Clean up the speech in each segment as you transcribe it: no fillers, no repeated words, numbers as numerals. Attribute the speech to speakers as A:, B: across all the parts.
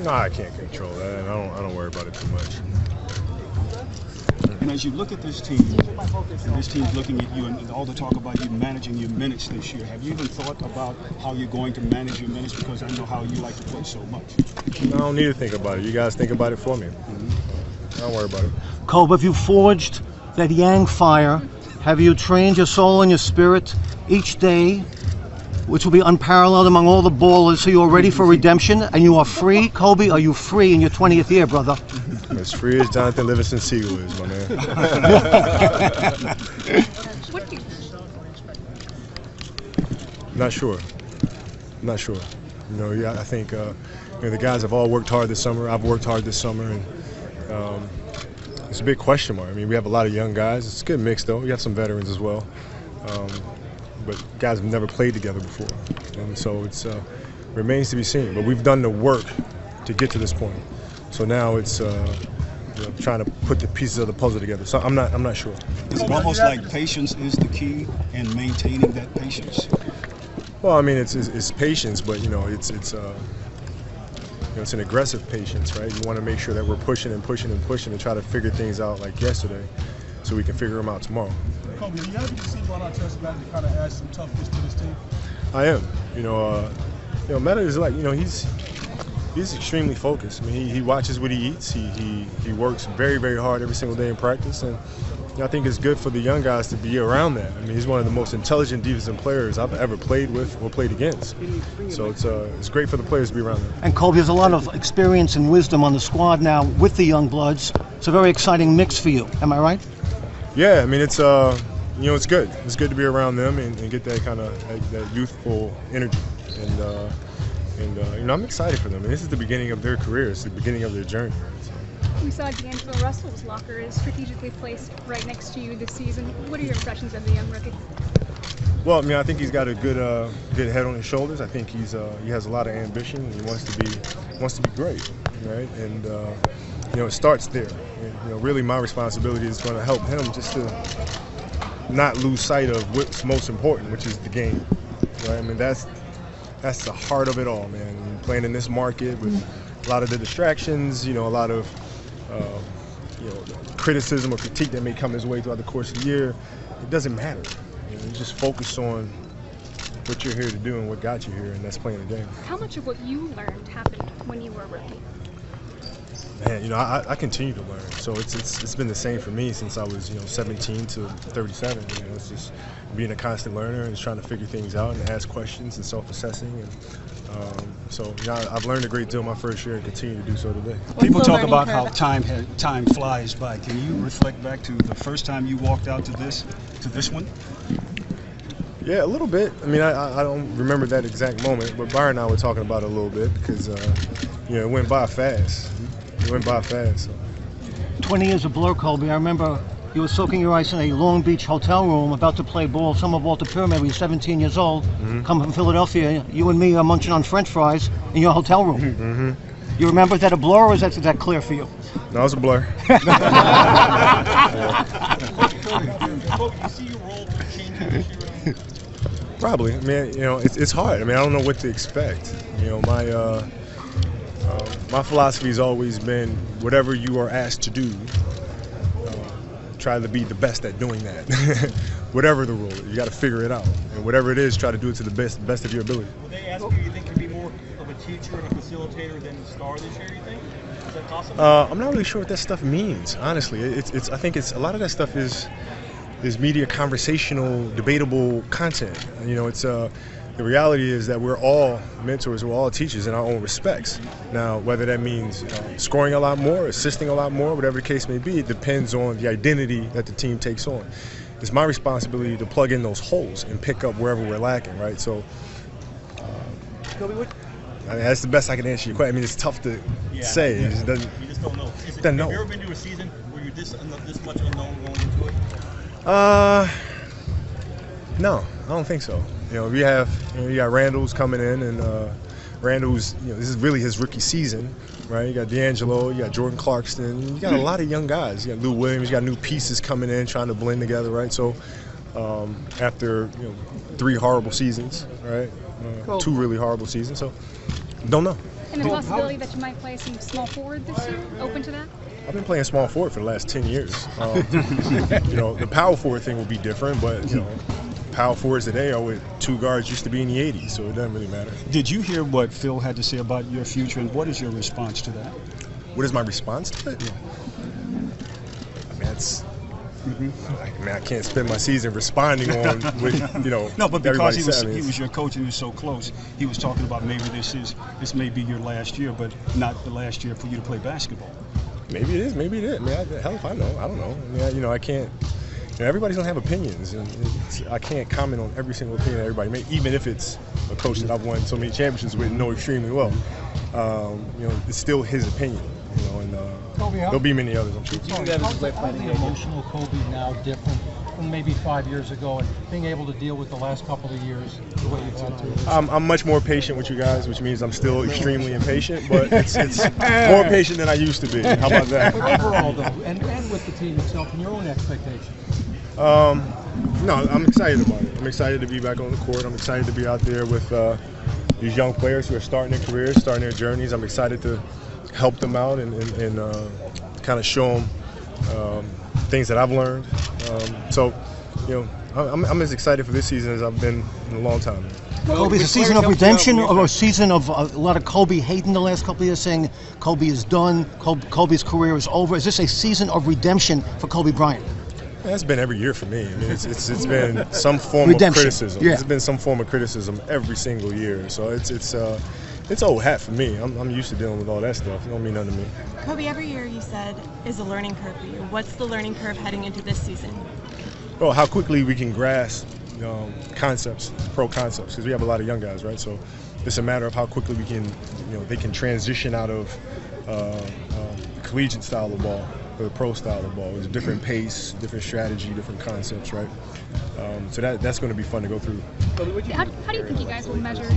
A: No, I can't control that, and I don't worry about it too much.
B: And as you look at this team, and this team's looking at you, and all the talk about you managing your minutes this year, have you even thought about how you're going to manage your minutes? Because I know how you like to play so much.
A: I don't need to think about it. You guys think about it for me. I don't worry about it.
C: Kobe, have you forged that Yang fire? Have you trained your soul and your spirit each day, which will be unparalleled among all the ballers, so you are ready for redemption and you are free? Kobe, are you free in your 20th year, brother?
A: As free as Jonathan Livingston Seagull is, my man. Not sure. You know, yeah, I think the guys have all worked hard this summer. I've worked hard this summer, and it's a big question mark. I mean, we have a lot of young guys. It's a good mix, though. We have some veterans as well. But guys have never played together before, and so it remains to be seen. But we've done the work to get to this point. So now it's trying to put the pieces of the puzzle together. So I'm not sure.
B: It's almost like patience is the key in maintaining that patience.
A: Well, I mean, it's patience, but it's an aggressive patience, right? You want to make sure that we're pushing and try to figure things out like yesterday, so we can figure them out tomorrow.
D: Kobe, do you have to see Bryant to kind of add some toughness to this team?
A: I am. Meta is like, he's extremely focused. I mean, he watches what he eats. He works very, very hard every single day in practice, and I think it's good for the young guys to be around that. I mean, he's one of the most intelligent defensive players I've ever played with or played against. So it's great for the players to be around him.
C: And Kobe, there's a lot of experience and wisdom on the squad now with the young bloods. It's a very exciting mix for you. Am I right?
A: Yeah, I mean, it's good. It's good to be around them and get that kind of that youthful energy. And I'm excited for them. And this is the beginning of their career. It's the beginning of their journey. So.
E: We saw D'Angelo Russell's locker is strategically placed right next to you this season. What are your impressions of the young rookie?
A: Well, I mean, I think he's got a good head on his shoulders. I think he has a lot of ambition. He wants to be great, right? And it starts there. And, really, my responsibility is going to help him just to not lose sight of what's most important, which is the game, right? I mean, that's the heart of it all, man. Playing in this market with a lot of the distractions, a lot of criticism or critique that may come his way throughout the course of the year, it doesn't matter. You just focus on what you're here to do and what got you here, and that's playing the game.
E: How much of what you learned happened when you were a rookie?
A: Man, I continue to learn. So it's been the same for me since I was 17 to 37. It's just being a constant learner and just trying to figure things out and ask questions and self-assessing. And I've learned a great deal my first year and continue to do so today.
B: People talk about how time flies by. Can you reflect back to the first time you walked out to this one?
A: Yeah, a little bit. I mean, I don't remember that exact moment, but Bryant and I were talking about it a little bit because it went by fast. So.
C: 20 years of blur, Kobe. I remember you were soaking your ice in a Long Beach hotel room about to play ball. Summer ball to Pyramid when you're 17 years old. Come from Philadelphia. You and me are munching on French fries in your hotel room. You remember that a blur, or is that clear for you?
A: No, it's a blur.
D: Kobe, you see your role changing this year?
A: Probably. I mean, it's hard. I mean, I don't know what to expect. My philosophy has always been whatever you are asked to do, try to be the best at doing that. Whatever the role is, you got to figure it out. And whatever it is, try to do it to the best of your ability.
D: Will they ask you think you'd be more of a teacher and a facilitator than the star this year, you think? Is that possible?
A: I'm not really sure what that stuff means, honestly. I think a lot of that stuff is media conversational, debatable content. The reality is that we're all mentors, we're all teachers in our own respects. Now, whether that means scoring a lot more, assisting a lot more, whatever the case may be, it depends on the identity that the team takes on. It's my responsibility to plug in those holes and pick up wherever we're lacking, right? So, that's the best I can answer your question. I mean, it's tough to say.
D: You just don't know. Have you ever been to a season where you're this much unknown going into it?
A: No, I don't think so. We have, you got Randall's coming in, and Randall's, this is really his rookie season, right? You got D'Angelo, you got Jordan Clarkson, you got a lot of young guys. You got Lou Williams, you got new pieces coming in, trying to blend together, right? So after 3 horrible seasons, right? 2 really horrible seasons, so don't know.
E: And the possibility that you might play some small forward this year, open to that?
A: I've been playing small forward for the last 10 years. The power forward thing will be different, but power forwards today are what two guards used to be in the 80s, so it doesn't really matter.
B: Did you hear what Phil had to say about your future, and what is your response to that?
A: What is my response to it?
B: Yeah.
A: I can't spend my season responding on what
B: No, but because he
A: said.
B: was your coach and he was so close, he was talking about maybe this may be your last year, but not the last year for you to play basketball.
A: Maybe it is. Maybe it is. I mean, hell if I know. I don't know. I mean, I can't. Everybody's gonna have opinions, and I can't comment on every single opinion that everybody makes, even if it's a coach that I've won so many championships with and know extremely well. It's still his opinion. And there'll be many others, I'm sure.
F: How's the emotional Kobe now different from maybe 5 years ago, and being able to deal with the last couple of years the way you've had to?
A: I'm much more patient with you guys, which means I'm still extremely impatient, but it's more patient than I used to be. How about that?
F: But overall, though, and with the team itself and your own expectations?
A: No, I'm excited about it. I'm excited to be back on the court. I'm excited to be out there with these young players who are starting their careers, starting their journeys. I'm excited to help them out and kind of show them things that I've learned. I'm as excited for this season as I've been in a long time.
C: Kobe, is a season of redemption or a season of a lot of Kobe hating the last couple of years, saying Kobe is done, Kobe's career is over? Is this a season of redemption for Kobe Bryant?
A: It's been every year for me. I mean, it's been some form of criticism.
C: Yeah.
A: It's been some form of criticism every single year. So it's old hat for me. I'm used to dealing with all that stuff. It don't mean nothing to me.
G: Kobe, every year you said is a learning curve for you. What's the learning curve heading into this season?
A: Well, how quickly we can grasp concepts, pro concepts, because we have a lot of young guys, right? So it's a matter of how quickly we can, they can transition out of the collegiate style of ball or the pro style of ball. It's a different pace, different strategy, different concepts, right? So that's going to be fun to go through.
E: How do you think you guys will measure?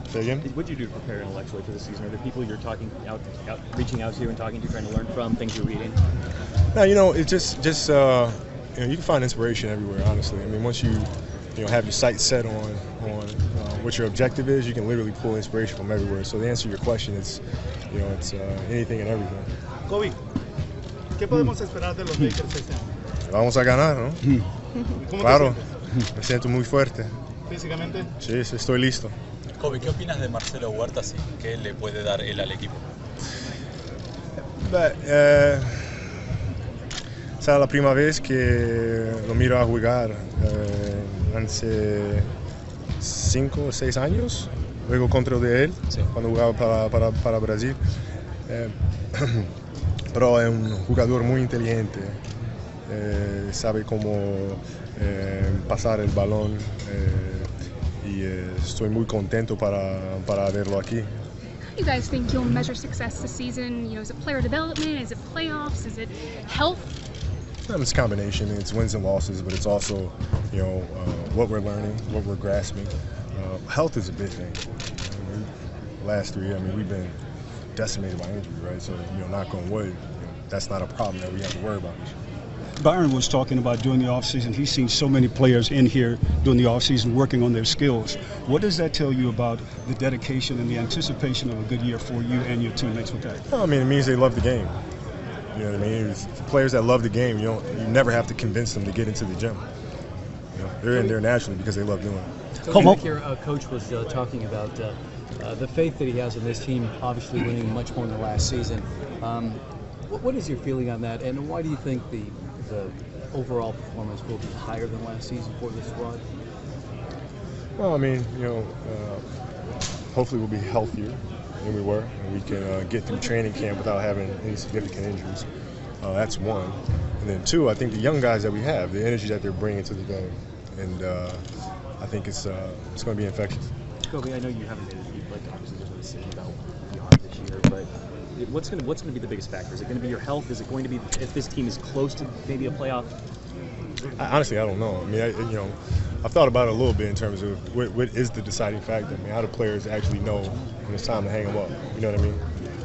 A: Say again?
H: What do you do to prepare intellectually for the season? Are there people you're reaching out to and talking to, trying to learn from, things you're reading?
A: No, it's just you can find inspiration everywhere, honestly. I mean, once you have your sights set on what your objective is, you can literally pull inspiration from everywhere. So to answer your question, it's anything and everything.
I: Kobe, ¿qué podemos esperar de los Lakers este año?
A: Vamos a ganar, ¿no?
I: ¿Cómo
A: Claro,
I: te sientes?
A: me siento muy fuerte.
I: ¿Físicamente?
A: Sí, estoy listo.
J: Kobe, ¿qué opinas de Marcelo Huertas y qué le puede dar él al equipo?
A: Será la primera vez que lo miro a jugar hace 5 o 6 años, luego contra de él,
J: sí,
A: cuando jugaba para Brasil. Pero es un jugador muy inteligente, sabe cómo pasar el balón y estoy muy contento para verlo aquí.
E: How do you guys think you'll measure success this season? Is it player development? Is it playoffs? Is it health?
A: It's a combination. It's wins and losses, but it's also, what we're learning, what we're grasping. Health is a big thing. The last 3 years, we've been decimated by injury, right? So, knock on wood, that's not a problem that we have to worry about.
B: Byron was talking about during the offseason, he's seen so many players in here during the offseason working on their skills. What does that tell you about the dedication and the anticipation of a good year for you and your teammates with that?
A: Well, it means they love the game. You know what I mean? It's players that love the game, you never have to convince them to get into the gym. They're in there naturally because they love doing it.
K: Coach was talking about the faith that he has in this team, obviously winning much more in the last season. What is your feeling on that, and why do you think the overall performance will be higher than last season for this squad?
A: Well, hopefully we'll be healthier than we were, and we can get through training camp without having any significant injuries. That's one. And then 2, I think the young guys that we have, the energy that they're bringing to the game, and I think it's going to be infectious.
H: Kobe, I know you haven't made it. Obviously, there's no decision about beyond this year, but what's going to be the biggest factor? Is it going to be your health? Is it going to be if this team is close to maybe a playoff?
A: Honestly, I don't know. I've thought about it a little bit in terms of what is the deciding factor. How do players actually know when it's time to hang them up? You know what I mean?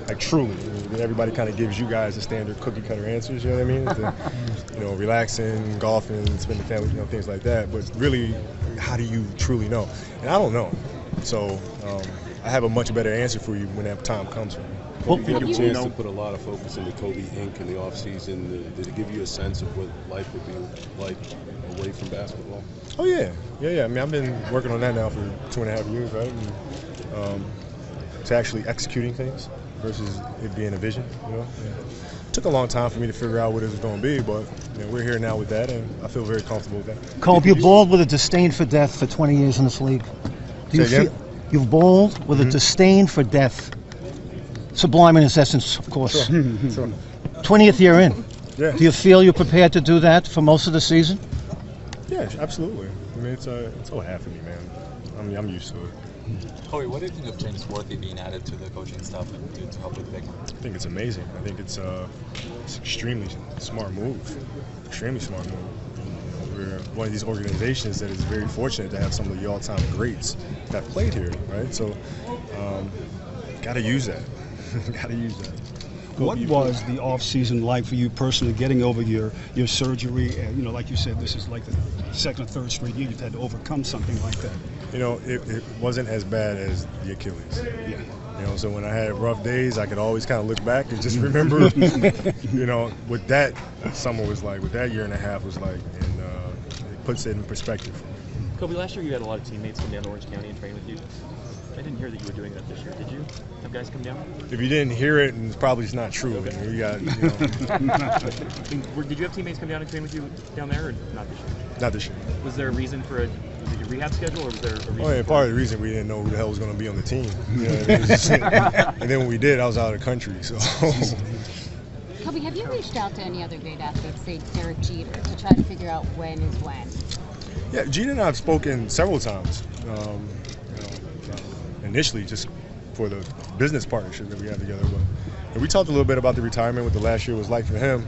A: Like truly, everybody kind of gives you guys the standard cookie cutter answers. You know what I mean? Relaxing, golfing, spending family, things like that. But really, how do you truly know? And I don't know. So I have a much better answer for you when that time comes for me.
L: Well, you had a chance to put a lot of focus into Kobe Inc. in the offseason. Did it give you a sense of what life would be like away from basketball?
A: Oh, yeah. I mean, I've been working on that now for 2.5 years, right? And, to actually executing things versus it being a vision, you know. It took a long time for me to figure out what it was going to be, but we're here now with that, and I feel very comfortable with that.
C: Kobe, you've bowled with a disdain for death for 20 years in this league. Do you
A: Say again?
C: feel you've bowled with a disdain for death? Sublime in its essence, of course.
A: Sure.
C: 20th year in.
A: Yeah.
C: Do you feel you're prepared to do that for most of the season?
A: Yeah, absolutely. I mean, it's all half of me, man. I'm used to it.
J: Corey, what do you think of James Worthy being added to the coaching staff and to help with the big man?
A: I think it's amazing. I think it's extremely smart move. Extremely smart move. We're one of these organizations that is very fortunate to have some of the all-time greats that played here, right? So, got to use that. Got to use that.
B: What was the off-season like for you personally, getting over your surgery? And, like you said, this is like the second or third straight year you've had to overcome something like that.
A: It wasn't as bad as the Achilles.
B: Yeah.
A: So when I had rough days, I could always kind of look back and just remember, what that summer was like, what that year and a half was like, and it puts it in perspective for me.
H: Kobe, last year you had a lot of teammates come down to Orange County and train with you. I didn't hear that you were doing that this year. Did you have guys come down?
A: If you didn't hear it, and it's probably not true.
H: Okay.
A: I mean, we got,
H: Did you have teammates come down and train with you down there, or not this year?
A: Not this year.
H: Was there a reason for was it your rehab schedule, or was there a reason?
A: Oh, yeah, part of the reason we didn't know who the hell was going to be on the team. And then when we did, I was out of the country. So.
M: Kobe, have you reached out to any other great athletes, say Derek Jeter, to try to figure out when is when?
A: Yeah, Jeter and I have spoken several times. Initially, just for the business partnership that we have together. But we talked a little bit about the retirement, what the last year was like for him.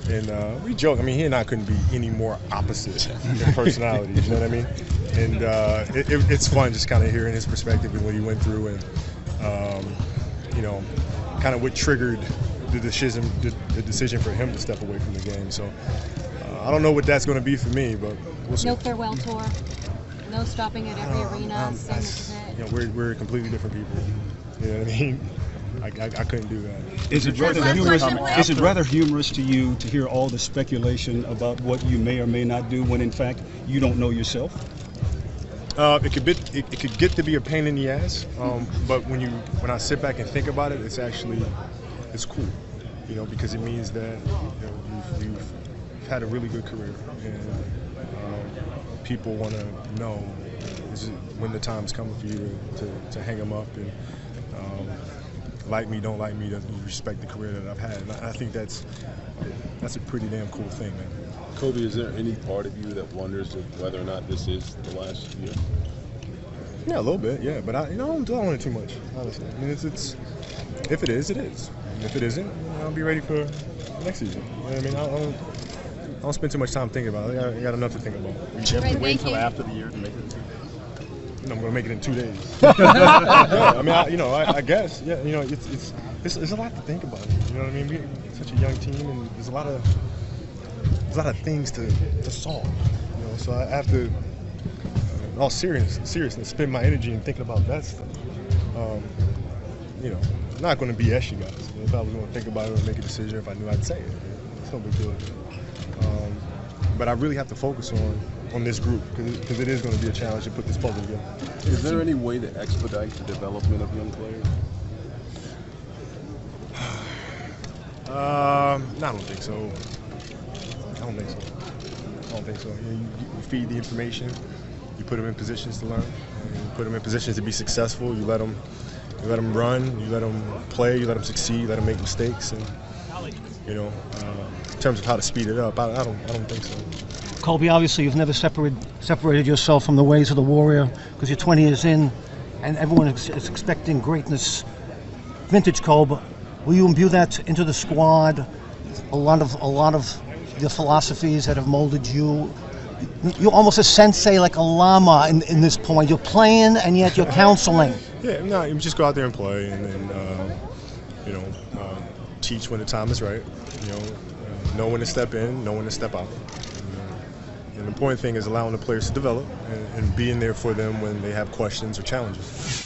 A: And we joke. I mean, he and I couldn't be any more opposite in personalities. You know what I mean? And it's fun just kind of hearing his perspective and what he went through, and kind of what triggered the decision for him to step away from the game. So I don't know what that's going to be for me, but we'll see.
M: No farewell tour. No stopping at every arena. Saying this is it.
A: We're completely different people. You know what I mean? I couldn't do that.
B: Is it rather humorous to you to hear all the speculation about what you may or may not do when in fact you don't know yourself?
A: It could get to be a pain in the ass, but when I sit back and think about it, it's cool, because it means that you've had a really good career, and people want to know when the time's coming for you to hang them up, and like me, don't like me, to respect the career that I've had. And I think that's a pretty damn cool thing, man.
L: Kobe, is there any part of you that wonders whether or not this is the last year?
A: Yeah, a little bit, yeah. But I don't dwell on it too much, honestly. I mean, it's if it is, it is. And if it isn't, I'll be ready for next season. You know what I mean? I don't spend too much time thinking about it. I got enough to think about.
D: You have to wait until after the year to make it.
A: I'm going to make it in 2 days. Yeah, I mean, I guess. Yeah, it's a lot to think about. You know what I mean? We're such a young team, and there's a lot of things to solve. So I have to, in all seriousness, spend my energy in thinking about that stuff. I'm not going to BS you guys. If I was going to think about it or make a decision, if I knew, I'd say it. It's no big deal. But I really have to focus on this group, because it is going to be a challenge to put this puzzle together.
L: Is there any way to expedite the development of young players?
A: I don't think so. You feed the information, you put them in positions to learn, you put them in positions to be successful. You let them run, you let them play, you let them succeed, you let them make mistakes, and in terms of how to speed it up, I don't think so.
C: Kobe, obviously you've never separated yourself from the ways of the Warrior, because you're 20 years in, and everyone is expecting greatness. Vintage Kobe, will you imbue that into the squad? A lot of the philosophies that have molded you. You're almost a sensei, like a lama in this point. You're playing and yet you're counseling.
A: Yeah, no, you just go out there and play, and teach when the time is right. Know when to step in, know when to step out. And the important thing is allowing the players to develop and being there for them when they have questions or challenges.